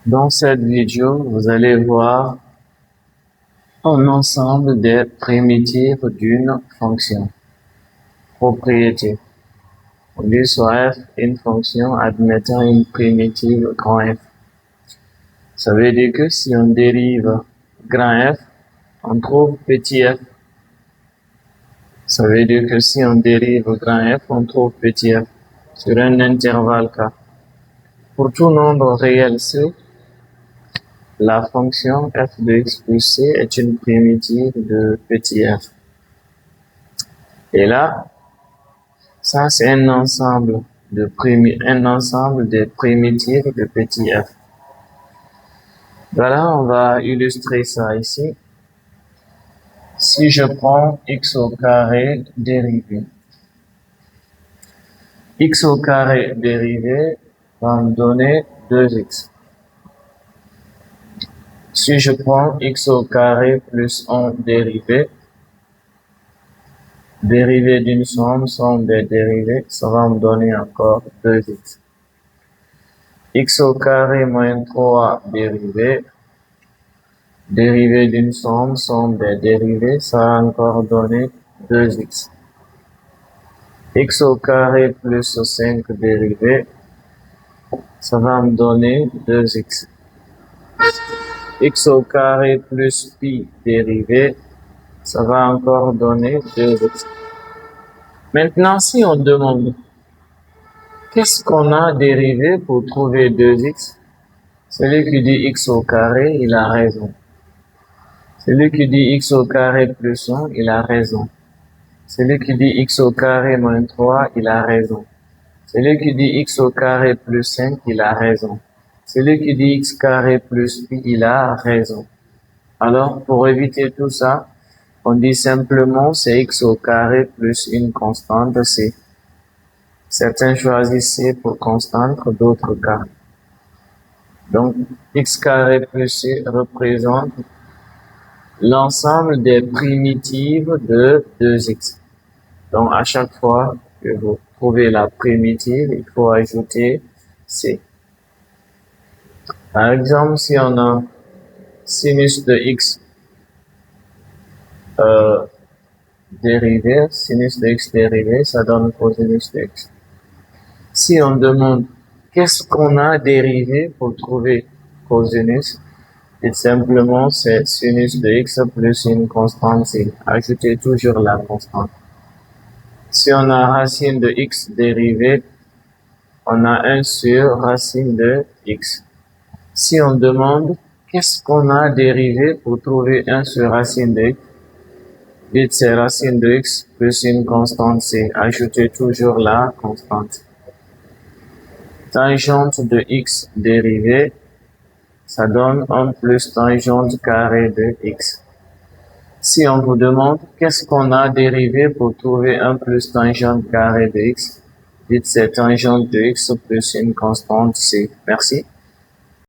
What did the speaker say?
Dans cette vidéo, vous allez voir un ensemble des primitives d'une fonction. Propriété. On dit soit f une fonction admettant une primitive grand F. Ça veut dire que si on dérive grand F, on trouve petit f. Ça veut dire que si on dérive grand F, on trouve petit f sur un intervalle K. Pour tout nombre réel C, la fonction f de x plus c est une primitive de petit f. Et là, ça c'est un ensemble des primitives de petit f. Voilà, on va illustrer ça ici. Si je prends x au carré dérivé, x au carré dérivé va me donner 2x. Si je prends x au carré plus 1 dérivé, dérivé d'une somme des dérivés, ça va me donner encore 2x. X au carré moins 3 dérivé, dérivé d'une somme des dérivés, ça va encore donner 2x. X au carré plus 5 dérivé, ça va me donner 2x. X au carré plus pi dérivé, ça va encore donner 2x. Maintenant, si on demande qu'est-ce qu'on a dérivé pour trouver 2x, celui qui dit x au carré, il a raison. Celui qui dit x au carré plus 1, il a raison. Celui qui dit x au carré moins 3, il a raison. Celui qui dit x au carré plus 5, il a raison. Celui qui dit x carré plus pi, il a raison. Alors, pour éviter tout ça, on dit simplement c'est x au carré plus une constante c. Certains choisissent c pour constante, d'autres k. Donc, x carré plus c représente l'ensemble des primitives de 2x. Donc, à chaque fois que vous trouvez la primitive, il faut ajouter c. Par exemple, si on a sinus de x dérivé, sinus de x dérivé, ça donne cosinus de x. Si on demande qu'est-ce qu'on a dérivé pour trouver cosinus, et simplement c'est sinus de x plus une constante c. Ajoutez toujours la constante. Si on a racine de x dérivé, on a 1 sur racine de x. Si on demande qu'est-ce qu'on a dérivé pour trouver 1 sur racine de x, dites c'est racine de x plus une constante c. Ajoutez toujours la constante. Tangente de x dérivé, ça donne 1 plus tangente carré de x. Si on vous demande qu'est-ce qu'on a dérivé pour trouver 1 plus tangente carré de x, dites c'est tangente de x plus une constante c. Merci.